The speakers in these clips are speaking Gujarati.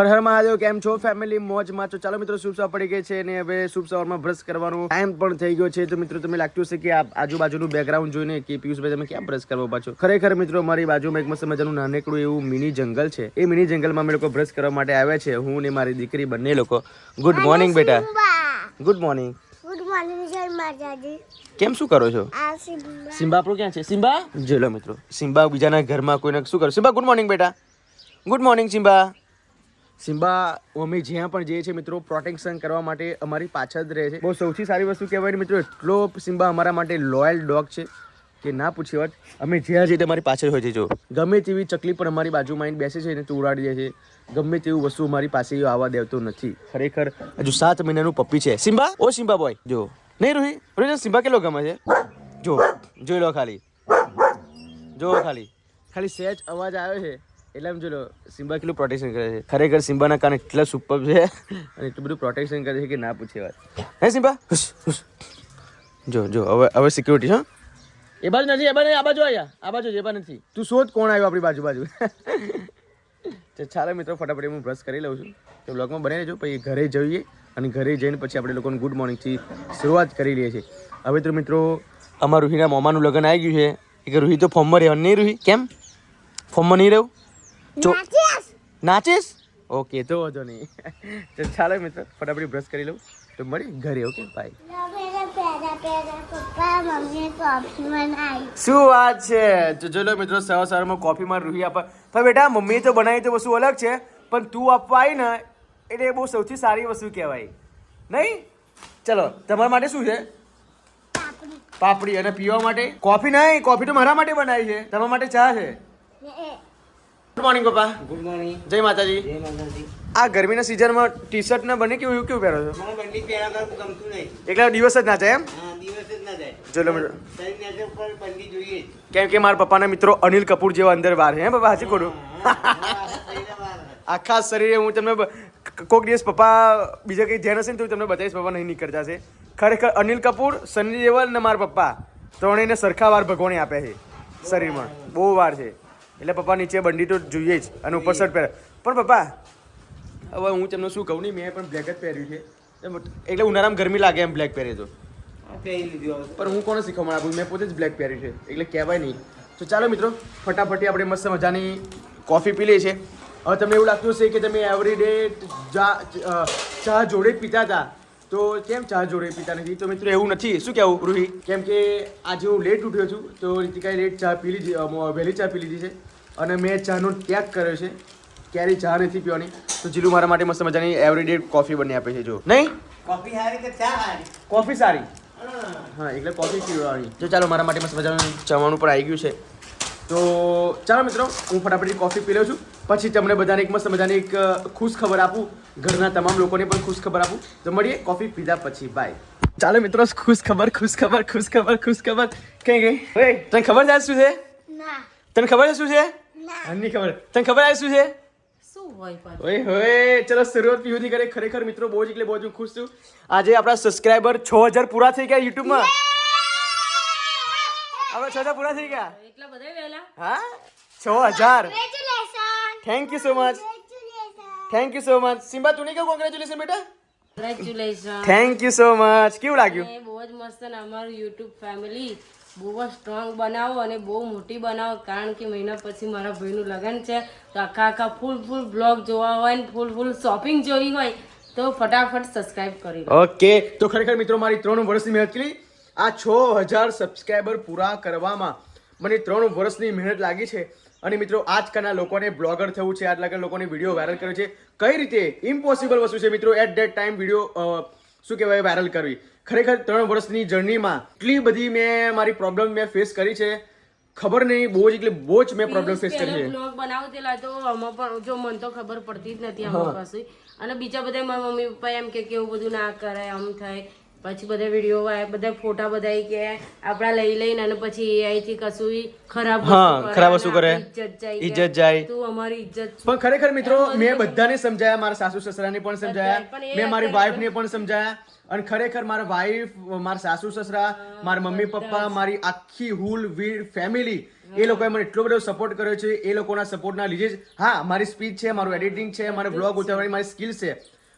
હર હર મહાદેવ, કેમ છો ફેમિલી? મોજમાં છો? ચાલો મિત્રો, શુભ સવાર પડી ગઈ છે અને હવે શુભ સવારમાં બ્રશ કરવાનો ટાઈમ પણ થઈ ગયો છે. તો મિત્રો તમને લાગતું હશે કે આજુબાજુનું બેકગ્રાઉન્ડ જોઈને કે પિયુષભાઈ તમે ક્યાં બ્રશ કરવા પાછો? ખરેખર મિત્રો, મારી બાજુમાં એક મસ્ત મજાનું નાનકડું એવું મિની જંગલ છે. એ મિની જંગલમાં અમે લોકો બ્રશ કરવા માટે આવ્યા છે, હું ને મારી દીકરી બંને લોકો. ગુડ મોર્નિંગ બેટા. Good morning. ગુડ મોર્નિંગ જય માતાજી. કેમ શું કરો છો? આ સિમ્બા. સિમ્બા આપણો ક્યાં છે? સિમ્બા જોઈ લો મિત્રો, સિમ્બા બીજાના ઘરમાં કોઈને શું કરો? સિમ્બા ગુડ મોર્નિંગ બેટા. Good morning Simba. સિમ્બા અમે જ્યાં પણ જઈએ છીએ મિત્રો, પ્રોટેક્શન કરવા માટે અમારી પાછળ જ રહે છે. બહુ સૌથી સારી વસ્તુ કહેવાય ને મિત્રો, એટલો સિમ્બા અમારા માટે લોયલ ડોગ છે કે ના પૂછી વાત. અમે જ્યાં જઈએ અમારી પાછળ હોય છે. જો ગમે તેવી ચકલી પણ અમારી બાજુમાં આવીને બેસે છે ને તો ઉડાડી દે છે. ગમે તેવું વસ્તુ અમારી પાસે આવવા દેતો નથી. ખરેખર હજુ 7 મહિનાનું પપ્પી છે સિમ્બા. ઓ સિમ્બા બોય, જો નહીં રૂહી રૂહી સિમ્બા કેટલો ગમે છે. જો જોઈ લો ખાલી, જો ખાલી સહેજ અવાજ આવ્યો છે એટલે એમ જોઈ લો સિમ્બા કેટલું પ્રોટેક્શન કરે છે. ખરેખર સિમ્બાના કાન એટલા સુપર છે અને એટલું બધું પ્રોટેક્શન કરે છે કે ના પૂછે વાત. હે સિમ્બા, જો જો હવે સિક્યુરિટી. હા, એ બાજુ નથી, એ બાજુ આ બાજુ આવ્યા, આ બાજુ એ બાજુ નથી. તું શોધ કોણ આવ્યું આપણી બાજુ. ચાલો મિત્રો, ફટાફટ હું બ્રશ કરી લઉં છું. તો બ્લોગમાં બની રહેજો. પછી ઘરે જઈએ અને ઘરે જઈને પછી આપણે લોકોને ગુડ મોર્નિંગથી શરૂઆત કરી લઈએ છીએ. હવે તો મિત્રો, અમારા રૂહીના મોમાનું લગ્ન આવી ગયું છે. કે રૂહી તો ફોર્મમાં રહેવાનું નહીં. રૂહી કેમ ફોર્મમાં નહીં રહેવું? નાચીશ? ઓકે, તો વાંધો નહીં. તો ચાલો મિત્રો, ફટાફટ બ્રશ કરી લઉં તો મળી ઘરે. Okay bye. શું વાત છે? તો ચલો મિત્રો, સવારમાં કોફીમાં રૂહી આપવા. પણ બેટા, મમ્મીએ તો બનાવી તો વસ્તુ અલગ છે, પણ તું આપવા આવી ને એટલે બહુ સૌથી સારી વસ્તુ કહેવાય નહીં? ચલો, તમારા માટે શું છે? પાપડી. અને પીવા માટે કોફી નહીં, કોફી તો મારા માટે બનાવી છે. તમારા માટે ચા છે. ગુડ મોર્નિંગ પપ્પા. Good morning. જય માતાજી. જય માતાજી. આ ગરમીના સિઝનમાં ટી શર્ટ ને બને કેવું પહેરો છો? મને બંડી પહેરા કર ગમતું નહીં. એકલા દિવસ જ ના જાય એમ? હા, દિવસ જ ના જાય. ચલો મિત્રો, શરીર નેચર પર બંડી જોઈએ જ. કેમ કે મારા પપ્પાના મિત્રો અનિલ કપૂર જેવા અંદર વાર છે. હે પપ્પા, હાચી ખોટું? શરીર બહાર. આખા શરીરે હું તમને કોઈક દિવસ પપ્પા બીજા કંઈ ધ્યાન હશે ને તો હું તમને બતાવીશ. પપ્પા નહીં નીકળતા છે. ખરેખર અનિલ કપૂર, સની દેઓલ ને મારા પપ્પા ત્રણેયને સરખા વાર ભગવાને આપ્યા છે શરીરમાં. બહુ વાર છે એટલે પપ્પા નીચે બંડી તો જોઈએ જ અને ઉપર શર્ટ પહેરે. પણ પપ્પા, હવે હું તમને શું કહું નહીં, મેં પણ બ્લેક જ પહેર્યું છે એટલે ઉનાળામાં ગરમી લાગે એમ બ્લેક પહેરે તો. પહેરી લીધું. પણ હું કોને શીખવા આપું? મેં પોતે જ બ્લેક પહેર્યું છે એટલે કહેવાય નહીં. તો ચાલો મિત્રો, ફટાફટી આપણે મસ્ત મજાની કોફી પી લઈએ છીએ. હવે તમને એવું લાગતું હશે કે તમે એવરીડે ચા જોડે પીતા હતા, તો કેમ ચા જોડે પીતા નથી? તો મિત્રો એવું નથી. શું કહેવું રૂહી? કેમ કે આજે હું લેટ ઉઠ્યો છું તો રીતિકાએ લેટ ચા પી લીધી, વહેલી ચા પી લીધી છે અને મેં ચાનો ત્યાગ કર્યો છે. ક્યારેય ચા નથી પીવાની. તો જીલું મારા માટે મસ્ત મજાની એવરીડે કોફી બની આપે છે. જો નહીં, કોફી સારી કે ચા સારી? કોફી સારી. હા. હા, એટલે કોફી પીવાની. જો ચાલો, મારા માટે મસ્ત મજાનું જમવાનું પણ આવી ગયું છે. તો ચાલો મિત્રો, હું ફટાફટ કોફી પી લઉં છું. પછી તમને બધાને એક મસ્ત મજાની એક ખુશ ખબર આપું, ઘરના તમામ લોકોને પણ ખુશ ખબર આપું. તો મળીએ કોફી પીધા પછી. બાય. ચાલો મિત્રો, ખુશ ખબર કઈ ગઈ? તને ખબર છે શું છે? ના. તને ખબર છે શું છે? ના. નહીં ખબર. તને ખબર છે શું છે? શું હોય પણ ઓય હોય. ચલો શરૂઆત પીયુથી કરે. ખરેખર મિત્રો, બહુ જ એટલે બહુ જ ખુશ છું. આજે આપણા સબસ્ક્રાઇબર 6000 પૂરા થઈ ગયા યુટ્યુબમાં. આપણે 6000 પૂરા થઈ ગયા. એટલા બધા વહેલા હા, 6000. Congratulations. Thank you so much. Congratulations. Thank you so much. Simba, તું નહીં કહું કોંગ્રેચ્યુલેશન બેટા? Congratulation. Thank you so much. કેવું લાગ્યું? બહુ જ મસ્ત ને અમારું યુટ્યુબ ફેમિલી બહુ જ સ્ટ્રોંગ બનાવો અને બહુ મોટી બનાવો, કારણ કે મહિના પછી મારા ભાઈનું લગ્ન છે તો આખા ફૂલ બ્લોગ જોવા હોય ને ફૂલ શોપિંગ જોઈ હોય તો ફટાફટ સબસ્ક્રાઇબ કરી લો. ઓકે. તો ખરેખર મિત્રો, મારી 3 વર્ષની મહેનત કરી. આ 6000 સબસ્ક્રાઇબર પૂરા કરવામાં મને 3 વર્ષની મહેનત લાગી છે. અને મિત્રો, આજકાલના લોકોને બ્લોગર થવું છે, આજકાલ લોકોને વિડીયો વાયરલ કર્યો છે. કઈ રીતે? ઇમ્પોસિબલ વસ્તુ છે મિત્રો, એટ ધેટ ટાઈમ વિડીયો શું કહેવાય વાયરલ કરવી. ખરેખર 3 વર્ષની જર્નીમાં એટલી બધી મેં મારી પ્રોબ્લેમ મેં ફેસ કરી છે. ખબર નહીં, બહુ જ મેં પ્રોબ્લેમ ફેસ કરી છે. બ્લોગ બનાવતેલા તો આમાં પણ જો મને તો ખબર પડતી જ નથી આમાં પાસે. અને બીજા બધા મારા મમ્મી પપ્પા એમ કે એવું બધું ના કરાય, આમ થાય. પછી બધા વિડીયો આવે, બધા ફોટા બધા કે આપણા લઈ લઈને અને પછી AI થી કશું ખરાબ ખરાબ વસ્તુ કરે, ઇજ્જત જાય. તું અમારી ઇજ્જત પણ ખરેખર મિત્રો મેં બધાને સમજાયા, મારા સાસુ સસરાને પણ સમજાયા, મેં મારી વાઈફને પણ સમજાયા. અને ખરેખર મારા વાઈફ, મારા સાસુ સસરા, મારા મમ્મી પપ્પા, મારી આખી હુલ વીર ફેમિલી, એ લોકોએ મને એટલો બધો સપોર્ટ કર્યો છે. એ લોકોના સપોર્ટના લીધે જ હા મારી સ્પીચ છે, મારું એડિટિંગ છે, મારે બ્લોગ ઉતારવાની મારી સ્કિલ છે,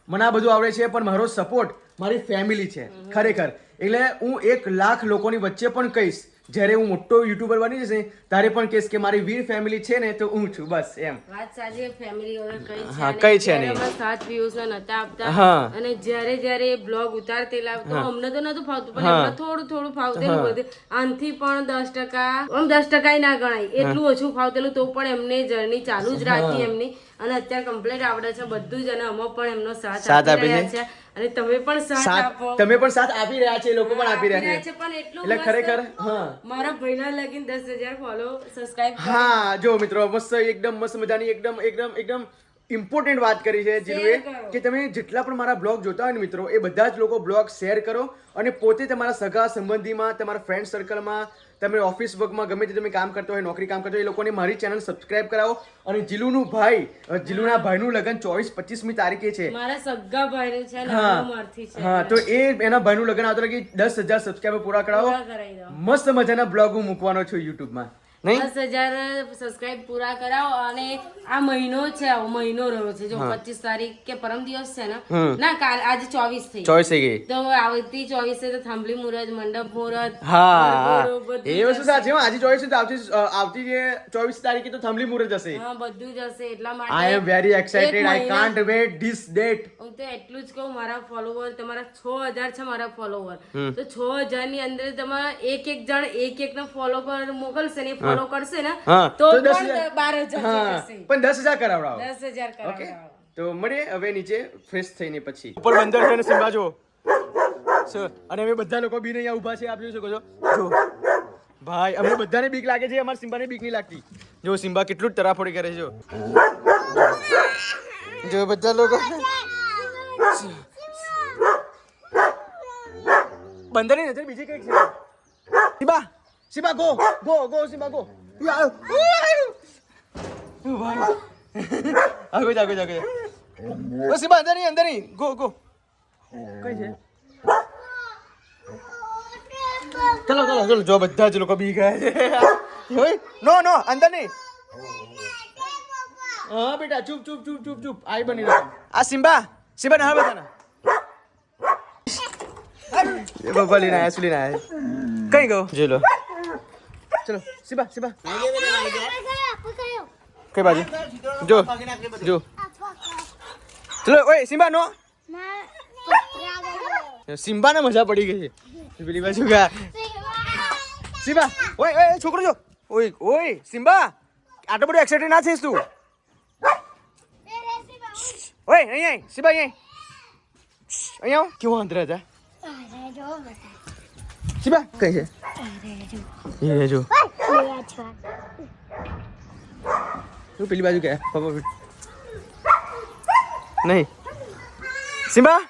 મને આ બધું આવડે છે. પણ મારો સપોર્ટ મારી ફેમિલી છે ખરેખર. એટલે હું 1 લાખ લોકોની વચ્ચે પણ કહીશ, જ્યારે હું મોટો યુટ્યુબર બની જશે ત્યારે પણ કહીશ કે મારી વીર ફેમિલી છે ને તો હું છું, બસ એમ. વાત સાચી. ફેમિલી વગર કઈ છે હા, કઈ છે નહીં. અમે 7 views નતા આપતા. હા. અને જ્યારે બ્લોગ ઉતારતેલા તો અમને તો નતું ફાવતું, પણ એમને થોડું ફાવતેલું બધું. આનથી પણ 10% આમ 10% ના ગણાય એટલું ઓછું ફાવતેલું, તો પણ એમને જર્ની ચાલુ જ રાખી એમની. અને અત્યારે કમ્પ્લીટ આવડે છે બધું જ. અને અમે પણ એમનો સાથ આપી રહ્યા છે. અને તમે પણ સાથ આપો. તમે પણ સાથ આપી રહ્યા છે, લોકો પણ આપી રહ્યા છે. પણ એટલું એટલે ખરેખર હા મારા ભાઈના લગીન 10,000 ફોલો સબસ્ક્રાઇબ. હા જો મિત્રો મસ્ત એકદમ મસ્ત મજાની એકદમ ઇમ્પોર્ટન્ટ વાત કરી છે જીનુએ, કે તમે જેટલા પણ મારા બ્લોગ જોતા હોય ને મિત્રો, એ બધા જ લોકો બ્લોગ શેર કરો. અને પોતે તમારા સગા સંબંધીમાં, તમારા ફ્રેન્ડ સર્કલમાં, તમે ઓફિસ વર્કમાં ગમે તે તમે કામ કરતો હોય, નોકરી કામ કરતો હોય, એ લોકોને મારી ચેનલ સબસ્ક્રાઇબ કરાવો. અને જીલુના ભાઈનું લગ્ન 24-25મી તારીખે છે. મારા સગા ભાઈનું છે ને હા મારથી છે. હા, તો એના ભાઈનું લગ્ન આવતો કે 10,000 સબસ્ક્રાઇબર પૂરા કરાવો. કરાવી દો. મસ્ત મજાના બ્લોગ હું મૂકવાનો છું યુટ્યુબમાં. નહીં 10,000 સબસ્ક્રાઇબ પૂરા કરાવો. અને આ મહિનો છે, આ મહિનો રહ્યો છે જો 25 તારીખ કે પરમ દિવસ છે ને, ના કાલ આજે 24 થઈ 24 થઈ ગઈ. તો આવતી 24 તો થાંભલી મુહૂર્ત, મંડપ મુહૂર્ત. હા બધું એ વસ્તુ સાચી. આજે 24 તો આવતી જે 24 તારીખે તો થાંભલી મુહૂર્ત હશે. હા બધું જ હશે. એટલા માટે આઈ એમ વેરી એક્સાઇટેડ. એક આઈ મહિના- કાન્ટ વેટ ધીસ ડેટ. હું તો એટલું જ કહું, મારા ફોલોવર તમારા 6,000 છે મારા ફોલોવર, તો 6,000 ની અંદર તમારા એક જણ એક નો ફોલો મોકલશે ને, ફોલો કરશે ને, હા, તો તો 10,000 પણ 12,000 હા જશે. પણ 10,000 કરાવડાવો. 10,000 ઓકે, કરાવો. તો મળીએ હવે નીચે ફ્રેશ થઈને પછી. ઉપર બંદર છે ને સિમ્બા જો. અને અમે બધા લોકો બી અહીંયા ઊભા છે, આપ જોઈ શકો છો. જો ભાઈ અમને બધાને બીક લાગે છે, અમારા સિમ્બાને બીક નહીં લાગતી. જો સિમ્બા કેટલું તરાફોડી કરે છે. જો બધા લોકો બંદરની નજર બીજી કઈક છે. Simba go Simba go. આગળ જા. ઓ સિમ્બા અંદર નહીં ગો. કઈ છે? ચલો જો બધા જ લોકો બી ગયા છે. નો અંદર નહીં. હા બેટા ચૂપ આઈ બની રહ્યો. આ સિમ્બા ના બતાના. એ બબ્બા લઈને આયા કઈ ગયો જોઈ લો. ચલો સિમ્બા કઈ બાજુ જો ચલો. ઓય સિમ્બા નો. સિમ્બા ને મજા પડી ગઈ છે. પેલી બાજુ ગયા સિમ્બા. ઓય છોકરો જો. ઓય સિમ્બા આટલો બધો એક્સાઇટેડ ના થઈશ તું. ઓય અહીં સિમ્બા અહીંયા કેવો અંતર હતા. સિમ્બા કઈ છે? એ જો તું પેલી બાજુ ગયા પપ્પા નહીં. સિમ્બા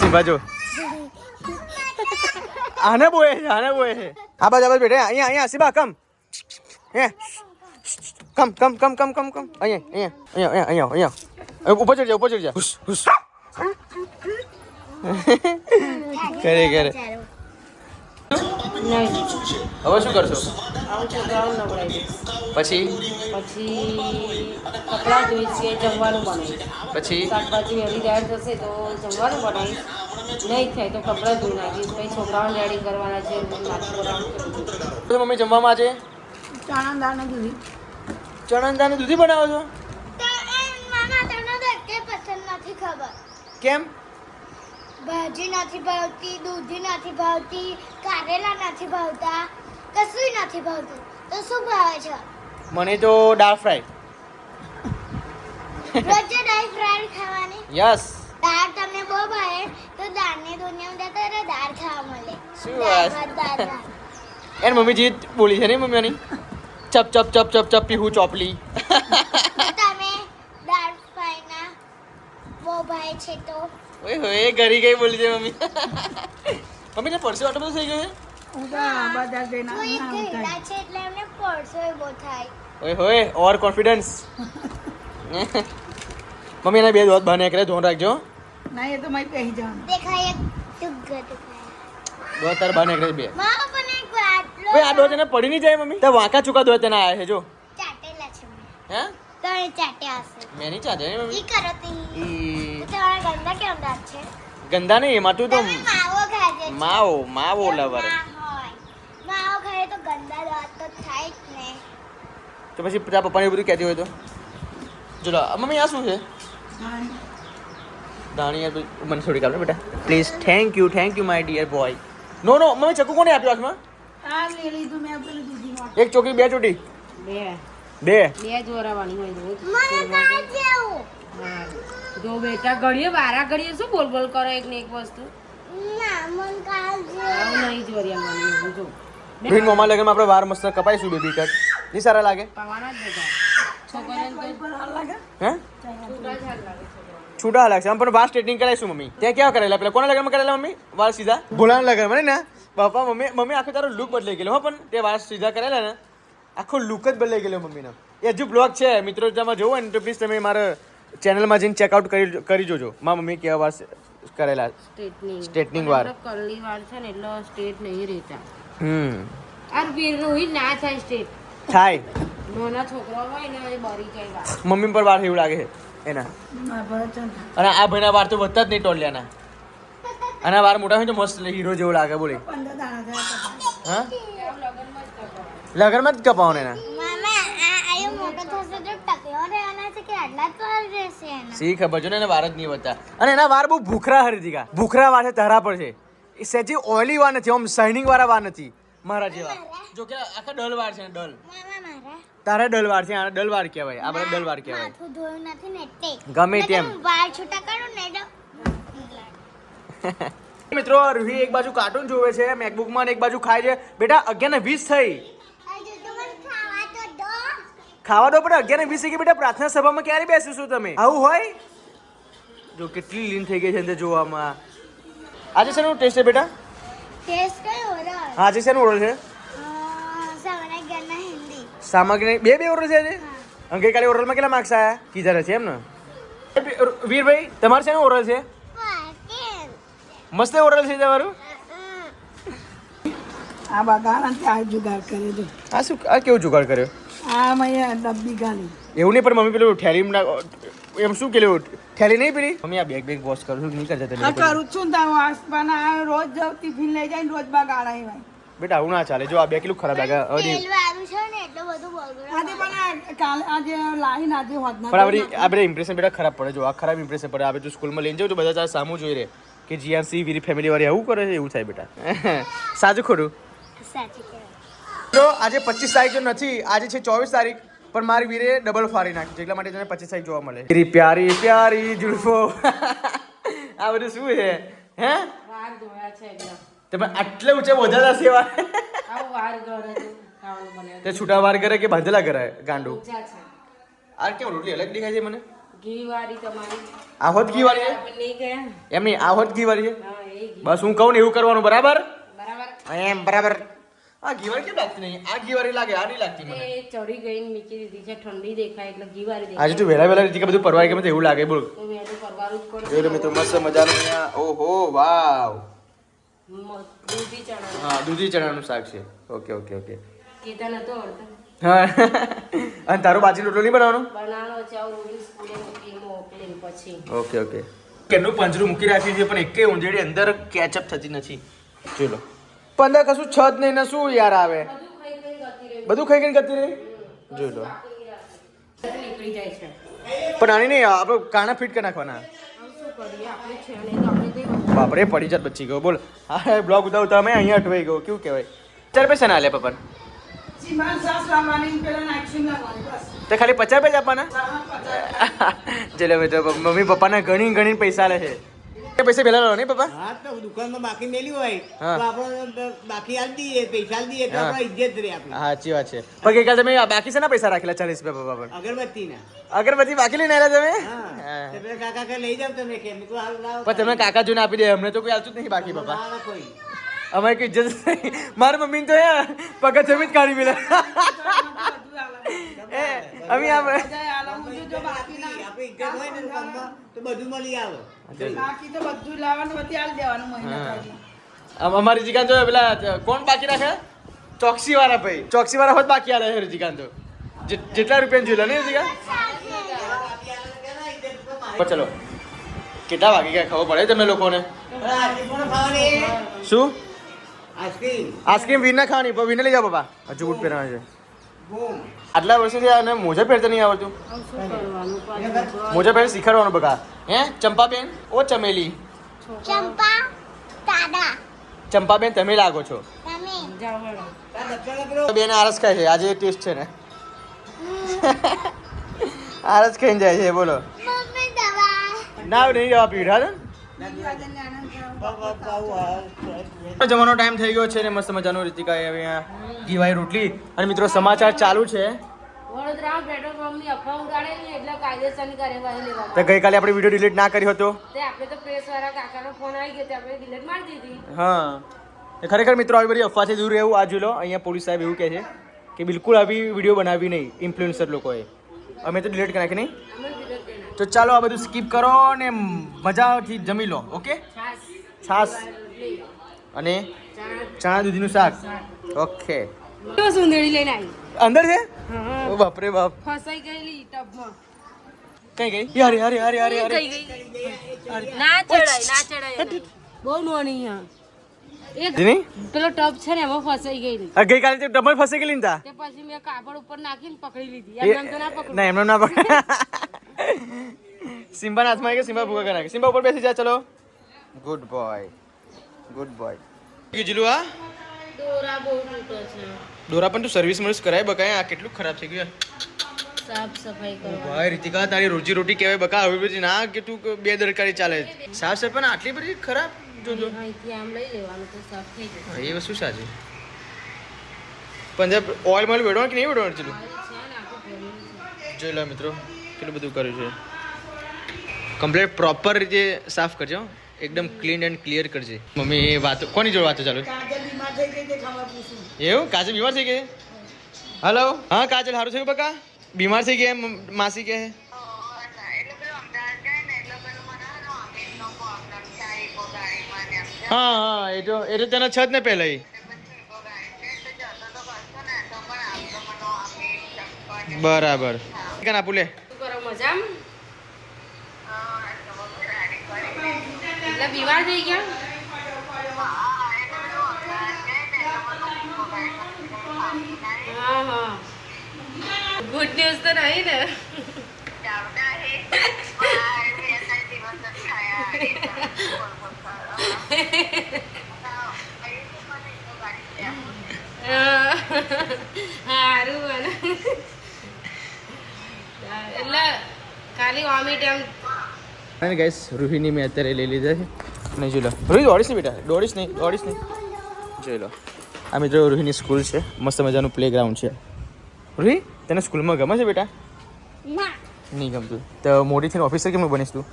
સિમ્બા જો આને બોએ છે. આ બાજુ બેઠે અહીંયા સિમ્બા કમ અહીંયા ઉપર ચડી જા. હુશ કરે નહીં હવે શું કરશો આવું છોકરાઓને નવડાવી દઈશ. પછી કપડાં ધોઈશ, જમવાનું બનાવીશ. પછી શાકભાજી વેલી તૈયાર થશે તો જમવાનું બનાવીશ. નહીં થાય તો કપડાં ધોઈ નાખીશ. પછી છોકરાઓને રેડી કરવાના છે, નાસ્તો બનાવવાનું છે. મમ્મી જમવામાં આજે ચણા દાળને દૂધી. ચણા દાળની દૂધી બનાવો છો? મામા તમને તો કે પસંદ નથી ખબર. કેમ? ભાજી નથી ભાવતી, દૂધી નથી ભાવતી, કારેલા નથી ભાવતા, કશું નથી ભાવતું. તો શું ભાવે છે? મને તો દાળ ફ્રાય. રોજે દાળ ફ્રાય ખાવાની. યસ. દાળ તમને બહુ ભાવે તો દાળની દુનિયામાં જતા રહો, દાળ ખાવા મળે. શું દાળ વાત? ભાત, દાળ ભાત. એન મમ્મી જીત બોલી છે ને મમ્મીની ચપ પીહું ચોપલી. તમે દાળ ફ્રાયના બહુ ભાવે છે તો ઓય ઘરી ગઈ બોલી છે મમ્મી. મમ્મી ને પરસે આટલું બધું થઈ ગયું હું તો બજાર જઈને જોઈ આવું ગયેલા થાય. છે એટલે એમને પડશો એવો થાય. ઓય હોય ઓવર કોન્ફિડન્સ. મમ્મી એના બે દોત બને કરે ધોન રાખજો. ના એ તો મારી પહેરી જવાનું. દેખાય એક ટુગ્ગ દેખાય. દોત તાર બને કરે બે. મામા પણ એક આટલો ભાઈ આ દોત એને પડી નહીં જાય મમ્મી. તો વાંકા ચૂકા દોત એને આયા છે જો. ચાટેલા છે મેં. હે તો એ ચાટ્યા હશે. મેં નહીં ચાતે ને મમ્મી. ઈ કરો તે. ઈ તો તમારા ગંદા કેમ દાંત છે? ગંદા નહીં એમાં તું તો તમે માવો ખાજે છે. માવો એવું લવર. ના હોય. માવો ખાય તો ગંદા દાંત તો થાય જ ને. તો પછી તારા પપ્પાને એવું બધું કહેતી હોય તો ચલો મમ્મી આ શું છે હા. દાણી યાર મને થોડી કાઢો બેટા please thank you my dear boy નો મમ્મી ચક્કુ કોને આપ્યું હાથમાં આ લઈ લીધું મેં પેલું દૂધી માં. એક ચોકી બે ચોટી બે બે જોરાવાની હોય રોજ મને કાઢ જેવું. હા. જો બેટા ઘડીએ વારા ઘડીએ શું બોલ બોલ કરો એક ને એક વસ્તુ ના મન કાઢ આવું નહીં જોરિયાવાની એવું જો બહેન મોમાં લગનમાં આપણે વાર મસ્ત કપાઈશું બેબી કટ નહીં સારા લાગે પાવાના જ બધા છોકરીઓને તો પણ આ લાગે હે છૂટા જ હાથ લાગે છોકરાઓને. છૂટા લાગશે આમ પણ વાર સ્ટ્રેટનિંગ કરાવીશું મમ્મી ત્યાં કેવા કરેલા પેલા કોના લગનમાં કરેલા મમ્મી વાર સીધા ભોલાના લગનમાં ને પપ્પા મમ્મી આખો તારો લુક બદલાઈ ગયેલો હો પણ તે વાર સીધા કરેલા ને આખો લુક જ બદલાઈ ગયેલો મમ્મીનો એ હજુ બ્લોગ છે મિત્રો તમે જોવો ને તો પ્લીઝ તમે મારા ચેનલમાં જઈને ચેકઆઉટ કરી જોજો મારા મમ્મી કેવા વાર કરેલા Straightening વાર. કરલી વાર છે ને એટલે સ્ટ્રેટ નહીં રહેતા હમ આ વીરનું હોય ના થાય સ્ટ્રેટ થાય નાના છોકરા હોય ને એ બરી જાય વાર મમ્મી પર વાર એવું લાગે છે એના મારા ભરત અને આ ભાઈના વાર તો વધતા જ નહીં ટોલિયાના અને આ વાર મોટા હોય તો મસ્ત હીરો જેવો લાગે બોલે 15 દાણા થયા. હા લગનમાં જ કપાવને એના મામા આ આયો મોટો થશે તો ટક્યો રહેવાના છે કે આટલા જ વાર રહેશે એના? સી ખબર છે ને એને વાર જ નહીં વધતા અને એના વાર બહુ ભૂખરા હરીદીકા ભૂખરા વાર છે તારા પર છે એ સેજી ઓઇલી વાર નથી આમ શાઇનિંગ વાળા વાર નથી મારા જેવા જો કે આખા ડલ વાર છે ડલ મામા મારા તારા ડલ વાર છે આ ડલ વાર કહેવાય આ બધા ડલ વાર કહેવાય માથું ધોયું નથી ને તે ગમે તેમ. નકર વાળ છૂટા કરું ને તો મિત્રો રૂહી એક બાજુ કાર્ટૂન જોવે છે મેકબુકમાં ને એક બાજુ ખાય છે બેટા 11:20 થઈ હજુ તો મને ખાવા તો દો. ખાવા દો પણ 11:20 થઈ ગઈ બેટા પ્રાર્થના સભામાં ક્યારે બેસીશું તમે આવું હોય જો કેટલી લીન થઈ ગઈ છે અંદર જોવામાં આજે શેનું ટેસ્ટ છે બેટા ટેસ્ટ કયો ઓરલ? આજે શેનું ઓરલ છે સવારે ગરના હિન્દી. સામગ્રી બે ઓરલ છે આજે અને ગઈકાલે ઓરલમાં કેટલા માર્ક્સ આવ્યા કીધા છે એમ ને વીરભાઈ તમારે શેનું ઓરલ છે વાકેલ. મસ્ત ઓરલ છે તમારું આ બગાડા ત્યાં જુગાડ કરે છે. આ શું આ કેવું જુગાડ કર્યો આ મેં ડબ્બી ગાલી. એવું નહીં પણ મમ્મી પેલું થેલી એમ શું કેલું થેલી નહીં પેલી મમ્મી આ બેગ વોશ કરું છું નહીં કરતા આ તને કરું જ છું ને તારું આસપાસ આ રોજ જાઉં ટિફિન લઈ જાય ને રોજ બગાડા એવાય. બેટા આવું ના ચાલે જો આ બે કેટલું ખરાબ લાગે હવે તેલ વાળું છે ને એટલે બધું બગડે. આજે પણ આ કાલે આજે લાવીને આજે હોતના પણ આ બધી ઇમ્પ્રેશન બેટા ખરાબ પડે જો આ ખરાબ ઇમ્પ્રેશન પડે આ બધું સ્કૂલમાં લઈને જાવ તો બધા તારા સામું જોઈ રહે કે જીઆરસી વીરી ફેમિલી વાળી આવું કરે છે એવું થાય બેટા સાચું ખોટું સાચી કહેવાય. તો આજે 25 તારીખ તો નથી આજે છે 24 તારીખ પણ મારી વીરે ડબલ ફાડી નાખી છે એટલા માટે તને 25 તારીખ જોવા મળે તેરી પ્યારી પ્યારી જુલ્ફો આ બધું શું છે હે વાર ધોયા છે એકદમ તમે આટલે ઊંચે વધારા સેવા આવું વાર ઘરે તો ખાવાનું બને તે છૂટા વાર કરે કે બાંધેલા કરે ગાંડું ઊંચા છે આ કેમ રોટલી અલગ દેખાય છે મને ઘી વાળી તમારી આ હોત ઘી વાળી છે આપણે નહીં ગયા એમ નહીં આ હોત ઘી વાળી છે હા એ ઘી બસ હું કહું ને એવું કરવાનું બરાબર બરાબર એમ બરાબર આ ઘી વાળી કેમ લાગતી નહીં આ ઘી વાળી લાગે આ નહીં લાગતી મને એ ચડી ગઈ ને મૂકી દીધી છે ઠંડી દેખાય એટલે ઘી વાળી આજે તું દેખાય વહેલા રીતે બધું પરવાય કે એવું લાગે બોલ તો વહેલું કરવાનું જ પડે જોઈ લો મિત્રો મસ્ત મજાનું અહીંયા ઓહો વાવ દૂધી ચણા હા દૂધી ચણાનું શાક છે ઓકે ઓકે ઓકે કીધા નતો અડધા હા અને તારું બાજરી રોટલો નહીં બનાવવાનો બનાવવાનો છે આવું રોટી સ્કૂલે મૂકી મોકલીને પછી ઓકે ઓકે કેનું પંજરું મૂકી રાખ્યું છે પણ એકેય ઊંજેડી અંદર કેચઅપ થતી નથી જોઈ લો પણ અંદર કશું છ જ નહીં ને શું યાર આવે બધું ખાઈ ખાઈ ગતી રહી બધું ખાઈ ગઈ રહી જોઈ લો નીકળી જાય છે પણ આની નહીં આપણે કાણા ફિટ કરી નાખવાના આમ શું કરીએ આપણે છે નહીં તો આપણે કઈ બાપરે પડી જાત બચી ગયો બોલ હા બ્લોગ ઉતારતા મેં અહીંયા અટવાઈ ગયો કેવું કહેવાય 4 પૈસા ના લે પપ્પા સીમાન સાસ લાવવાની પેલા નાખશું લાવવાની બસ. તો ખાલી 50 રૂપિયા જ આપવાના ચલો મિત્રો મમ્મી પપ્પાને ઘણી પૈસા લે છે એ પૈસા પહેલા લો નહીં પપ્પા હા તો દુકાનમાં બાકી મેલ્યું હોય હા. તો આપણે બાકી આલી દઈએ પૈસા આલી દઈએ તો હા. આપણે ઇજ્જત રહે આપણી સાચી વાત છે પણ ગઈકાલે તમે બાકી છે ને પૈસા રાખેલા 40 રૂપિયા પપ્પા પર અગરબત્તીના અગરબત્તી બાકી લઈને આવ્યા તમે હા હા. તો પેલા કાકા કે લઈ જાવ તમે કે મેં કીધું હાલ લાવો પણ તમે કાકા જોઈને આપી દે અમને તો કોઈ આવતું જ નહીં બાકી પપ્પા ના, ના, કોઈ અમારી કઈ ઇજ્જત નહીં. મારી મમ્મી તો પગત જમી જ કાઢી મેલે અમે આ આપણી ઇજ્જત હોય ને કામમાં તો બધું મળી આવે. બાકી તો બધું લાવવાનું બધી આલી દેવાનું મહિના કાઢી. અમારી જીગાન તો પેલા કોણ બાકી રાખે ચોકસી વાળા ભાઈ ચોકસી વાળા હોત બાકી આલે છે જીગાન તો જેટલા રૂપિયા જોઈ લો ને જીગા ચલો કેટલા વાગે ગયા ખબર પડે તમે લોકોને આઈસ્ક્રીમ કોને ખાવાની? શું આઈસ્ક્રીમ આઈસ્ક્રીમ વીને ખાવાની પણ વીને લઈ જાઓ બાબા હજુ બૂટ પહેરવાના છે બૂમ. આટલા વર્ષોથી આને મોજા પહેરતા નહીં આવડતું હવે શું કરવાનું પાછું મોજા પહેરી શીખવાડવાનું બકા હે ચંપાબેન ઓ ચમેલી ચંપા દાદા ચંપાબેન તમે લાગો છો તમે જાઓ હેડો. આ દક્ષિણ પેલો બેન આરસ ખાય છે આજે ટેસ્ટ છે ને આરસ ખાઈને જાય છે બોલો મમ્મી દવા ના નહીં જવા પીડા છે જવાનો ટાઈમ થઈ ગયો છે ને મસ્ત મજાનો રીતિકા હવે અહીંયા ઘીવાઈ રોટલી અને મિત્રો સમાચાર ચાલુ છે વડોદરા પેટ્રોલ પંપની અફવા ઉડાડેલી એટલે કાયદેસરની કાર્યવાહી લેવા તો ગઈકાલે આપણે વિડીયો ડિલીટ ના કર્યો હતો તે આપણે તો પ્રેસ વાળા કાકાનો ફોન આવી ગયો તે આપણે ડિલીટ મારી દીધી. હા એ ખરેખર મિત્રો આવી બધી અફવાથી દૂર રહેવું આ જોઈ લો અહીંયા પોલીસ સાહેબ એવું કહે છે કે બિલકુલ આવી વિડીયો બનાવી નહીં ઇન્ફ્લુએન્સર લોકોએ અમે તો ડિલીટ કરી નાખી નહીં અમે ડિલીટ કરી નાખી. તો ચાલો આ બધું સ્કીપ કરો ને મજાથી જમી લો ઓકે છાશ છાસ રોટલી, અને ચણા ચણા દૂધીનું શાક ઓકે તો સુંદરી લઈને આવી. અંદર છે હા ઓ બાપરે બાપ ફસાઈ ગયેલી ટબમાં. કઈ ગઈ યાર યાર યાર યાર યાર કઈ ગઈ ના ચડાય એને. બહુ નોની હા એક જીની પેલો ટબ છે ને એમાં ફસાઈ ગયેલી આ ગઈકાલે તો ડબલ ફસી ગયેલી ને તા તે પછી મેં કાપડ ઉપર નાખીને પકડી લીધી એ- એમ તો ના પકડું. ના એમનો ના પકડ સિમ્બાના હાથમાં આવી ગયો સિમ્બા ભૂકા કરી નાખે સિમ્બા ઉપર બેસી જા ચલો ગુડ બોય જીલું આ દોરા બહુ તૂટો છે. ડોરા પણ તું સર્વિસ મર્વિસ કરાય બકાય આ કેટલું ખરાબ થઈ ગયું સાફ સફાઈ કરો. ભાઈ રીતિકા તારી રોજી રોટી કહેવાય બકા હવે પછી ના કે તું બે દરકારી ચાલે સાફ સફાઈ આટલી બધી ખરાબ જોજો અહીંથી આમ લઈ લેવાનું તો સાફ થઈ જશે. હા, એ વસ્તુ સાચી પંજાબ ઓઇલ મોઇલ વેડવાનું કે નહીં વેડવાનું ચલું છે ને આખું ભરેલું છે. જોઈ લો મિત્રો કેટલું બધું કર્યું છે કમ્પ્લીટ પ્રોપર રીતે સાફ કરજો એકદમ ક્લીન એન્ડ ક્લિયર કરજે મમ્મી વાતો કોની જોડે વાતો ચાલુ કાજલ બીમાર થઈ ગઈ તે ખબર પૂછું. એવું કાજલ બીમાર થઈ ગઈ હલો હા કાજલ સારું થયું બકા બીમાર થઈ ગયા માસી કે હા હા એ તો તેના છત ને પહેલા બરાબર કેન આપું લે શું કરો મજામાં? એટલે બીમાર થઈ ગયા? હા હા ગુડ ન્યૂઝ તો નહીં ને? સારું અને એટલે ખાલી વોમિટ એમ અને ગાઈસ રૂહીની મેં અત્યારે લઈ લીધા છે અને જોઈ લો રૂહી દોડીશ નહીં બેટા દોડીશ નહીં જોઈ લો આ મિત્રો રૂહીની સ્કૂલ છે મસ્ત મજાનું પ્લેગ્રાઉન્ડ છે રૂહી તને સ્કૂલમાં ગમે છે બેટા ના નહીં ગમતું તો મોટી થઈને ઓફિસર કેમ બનીશ તું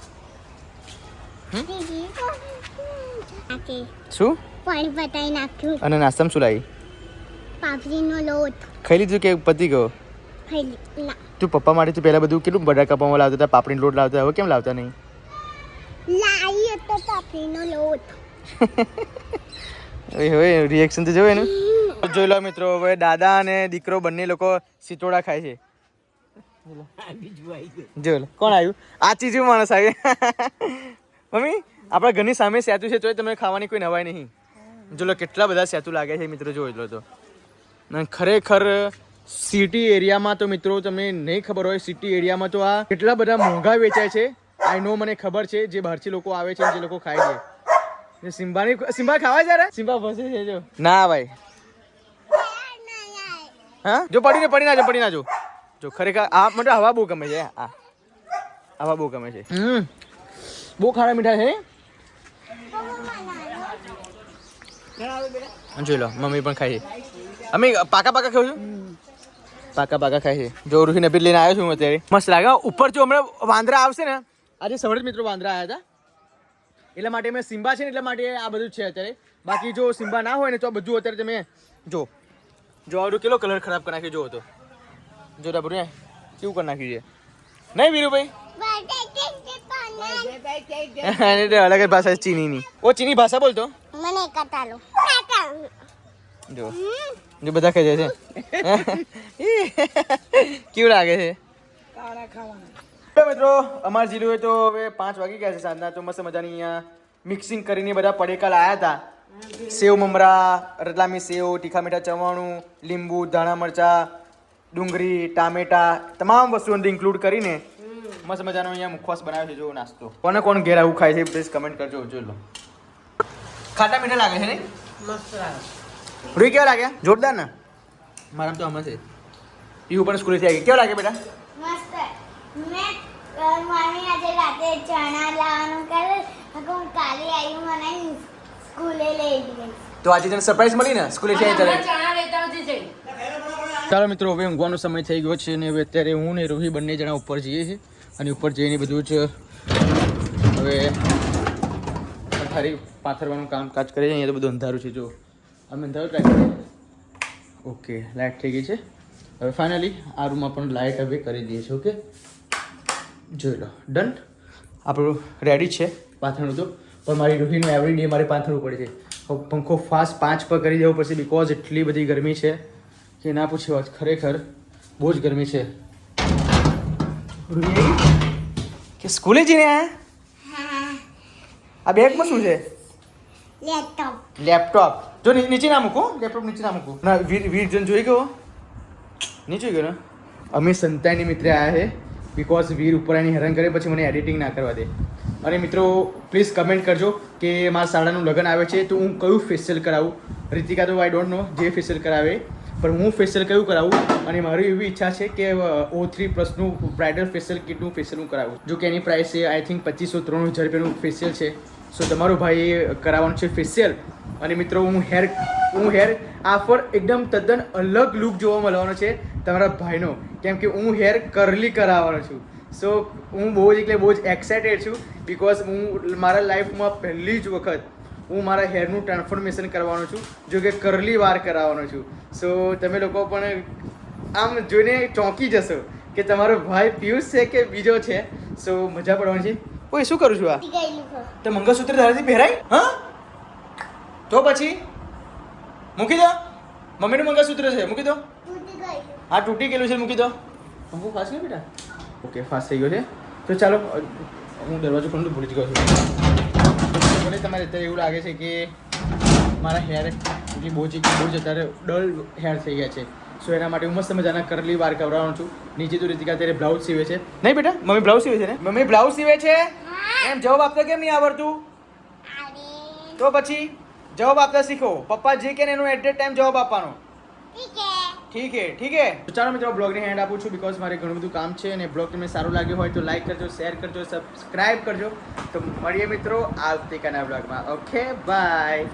નાખી શું પાણી પતાઈ નાખ્યું અને નાસ્તામાં શું લાવી પાપડીનો લોટ ખાઈ લીધું કે પતી ગયો ખાઈ ના તું પપ્પા માટે તું પહેલાં બધું કેટલું બટાકા પૌવા લાવતા હતા પાપડીનો લોટ લાવતા હવે કેમ લાવતા નહીં લાવી તો પાપડીનો લોટ હવે રિએક્શન તો જોયું એનું જોઈ લો મિત્રો હવે દાદા અને દીકરો બંને લોકો સિતોડા ખાય છે જો લો કોણ આવ્યું આ ચીજું માણસ આવ્યું મમ્મી આપણા ઘરની સામે સેતુ છે તોય તમને ખાવાની કોઈ નવાઈ નહીં જો લો કેટલા બધા સેતુ લાગે છે મિત્રો જોઈ લો તો અને ખરેખર સિટી એરિયામાં તો મિત્રો તમને નહીં ખબર હોય સિટી એરિયામાં તો આ કેટલા બધા મોંઘા વેચાય છે આઈ નો મને ખબર છે જે બહારથી લોકો આવે છે જે લોકો ખાય છે સિમ્બા ખાવા જરા સિમ્બા ફસે છે જો ના ભાઈ હા જો પડી ના જો ખરેખર આ મને હવા બહુ ગમે છે આ હવા બહુ ગમે છે બહુ ખારા મીઠા છે જોઈ લો મમ્મી પણ ખાય છે અમે પાકા ખાઉં છું પાકા ખાય છે જો રૂહી નબીર લઈને આવ્યો છું હું અત્યારે મસ્ત લાગે ઉપર જો હમણાં વાંદરા આવશે ને આજે સવારે જ મિત્રો વાંદરા આવ્યા હતા એટલા માટે મેં સિમ્બા છે ને એટલા માટે આ બધું છે અત્યારે બાકી જો સિમ્બા ના હોય ને તો આ બધું અત્યારે તમે જો આવડું કેટલો કલર ખરાબ કરી નાખ્યો જો તો જો તા કેવું કરી નાખ્યું છે નહીં વીરુભાઈ અને તે અલગ જ ભાષા છે ચીનીની ઓ ચીની ભાષા બોલતો મને કટાલો જો જો બધા ખાઈ જાય છે કેવું લાગે છે તારા ખાવાના તો મિત્રો અમાર જીલુએ તો હવે 5 વાગી ગયા છે સાંજના તો મસ્ત મજાની અહીંયા મિક્સિંગ કરીને બધા પડીકા લાયા હતા સેવ મમરા રતલામી સેવ તીખા મીઠા ચવાણું લીંબુ ધાણા મરચા ડુંગળી ટામેટા તમામ વસ્તુ અંદર ઇન્ક્લુડ કરીને મસ્ત મજાનો અહીંયા મુખવાસ બનાવ્યો છે જો નાસ્તો કોણ ઘેર આવું ખાય છે પ્લીઝ કમેન્ટ કરજો જોઈ લો ખાટા મીઠા લાગે છે ને મસ્ત લાગે રૂઈ કેવા લાગ્યા જોરદાર ને મારા તો આમાં છે પીવું પણ સ્કૂલેથી આવી કેવા લાગે બેટા મસ્ત મેં મમ્મી આજે રાતે ચણા લાવવાનું કરે હું કાલે આવી મને સ્કૂલે લઈ ગઈ તો આજે તને સરપ્રાઈઝ મળી ને સ્કૂલેથી આવી ત્યારે ચણા લેતા આવજે જઈ ચાલો મિત્રો હવે ઊંઘવાનો સમય થઈ ગયો છે અને હવે અત્યારે હું ને રોહી બંને જણા ઉપર જઈએ છીએ અને ઉપર જઈને બધું જ હવે પથારી પાથરવાનું કામકાજ કરીએ અહીંયા તો બધું અંધારું છે જો અમે અંધારું ટ્રાય કરીએ ઓકે લાઇટ થઈ ગઈ છે હવે ફાઇનલી આ રૂમમાં પણ લાઇટ હવે કરી દઈએ છીએ ઓકે જોઈ લો ડન આપણું રેડી છે પાથરણું તો પણ મારી રોહીનું એવરી ડે મારે પાથરવું પડે છે હવે પંખો ફાસ્ટ 5 પર કરી દેવો પડશે બિકોઝ એટલી બધી ગરમી છે કે ના પૂછી વાત ખરેખર બહુ જ ગરમી છે કે સ્કૂલે જઈને આયા આ બેગમાં શું છે લેપટોપ લેપટોપ જો નીચે ના મૂકો લેપટોપ નીચે ના મૂકો ના વીર જન જોઈ ગયો નહીં જોઈ ગયો ને અમે સંતાઈની મિત્ર આવ્યા છે બિકોઝ વીર ઉપર એની હેરાન કરે પછી મને એડિટિંગ ના કરવા દે અને મિત્રો પ્લીઝ કમેન્ટ કરજો કે મારા શાળાનું લગ્ન આવે છે તો હું કયું ફેશિયલ કરાવું રીતિકા તો આઈ ડોન્ટ નો જે ફેશિયલ કરાવે પણ હું ફેશિયલ કયું કરાવું અને મારી એવી ઈચ્છા છે કે O3 પ્લસનું બ્રાઇડલ ફેશિયલ કિટનું ફેશિયલ હું કરાવું જો કે એની પ્રાઇસ છે આઈ થિંક 2500-3000 રૂપિયાનું ફેશિયલ છે સો તમારો ભાઈ કરાવવાનું છે ફેશિયલ અને મિત્રો હું હેર આ પર એકદમ તદ્દન અલગ લુક જોવા મળવાનો છે તમારા ભાઈનો કેમ કે હું હેર કરલી કરાવવાનો છું સો હું બહુ જ એક્સાઇટેડ છું બિકોઝ હું મારા લાઈફમાં પહેલી જ વખત હું મારા હેરનું ટ્રાન્સફોર્મેશન કરવાનો છું જો કે કરલી વાર કરાવવાનો છું સો તમે લોકો પણ આમ જોઈને ચોંકી જશો કે તમારો ભાઈ પિયુષ છે કે બીજો છે સો મજા પડવાની છે ઓય શું કરું છું આ ગયેલું છે તો મંગળસૂત્ર ધારાથી પહેરાય હા તો પછી મૂકી દો મમ્મીનું મંગળસૂત્ર છે મૂકી દો તૂટી ગયેલું હા તૂટી ગયેલું છે મૂકી દો પંખો ફાસ ગયો બેટા ઓકે ફાસ થઈ ગયો છે તો ચાલો હું દરવાજો ખોલું તો ભૂલી જ ગયો છું મને તમારે અત્યારે એવું લાગે છે કે મારા હેર એટલી બહુ જ અત્યારે ડલ હેર થઈ ગયા છે સો એના માટે હું મસ્ત મજાના કરલી વાર કરાવવાનો છું નીચે તો રીતિકા અત્યારે બ્લાઉઝ સીવે છે નહીં બેટા મમ્મી બ્લાઉઝ સીવે છે ને મમ્મી બ્લાઉઝ સીવે છે એમ જવાબ આપતા કેમ નહીં આવડતું તો પછી જવાબ આપતા શીખો પપ્પા જે કે એનો એટ ટાઈમ જવાબ આપવાનો ઠીક હે તો ચાલો મિત્રો બ્લોગની હેન્ડ આપું છું બિકોઝ મારે ઘણું બધું કામ છે અને બ્લોગ તમને સારું લાગ્યો હોય તો લાઈક કરજો શેર કરજો સબસ્ક્રાઇબ કરજો તો મળીએ મિત્રો આવતીકાલના બ્લોગમાં ઓકે બાય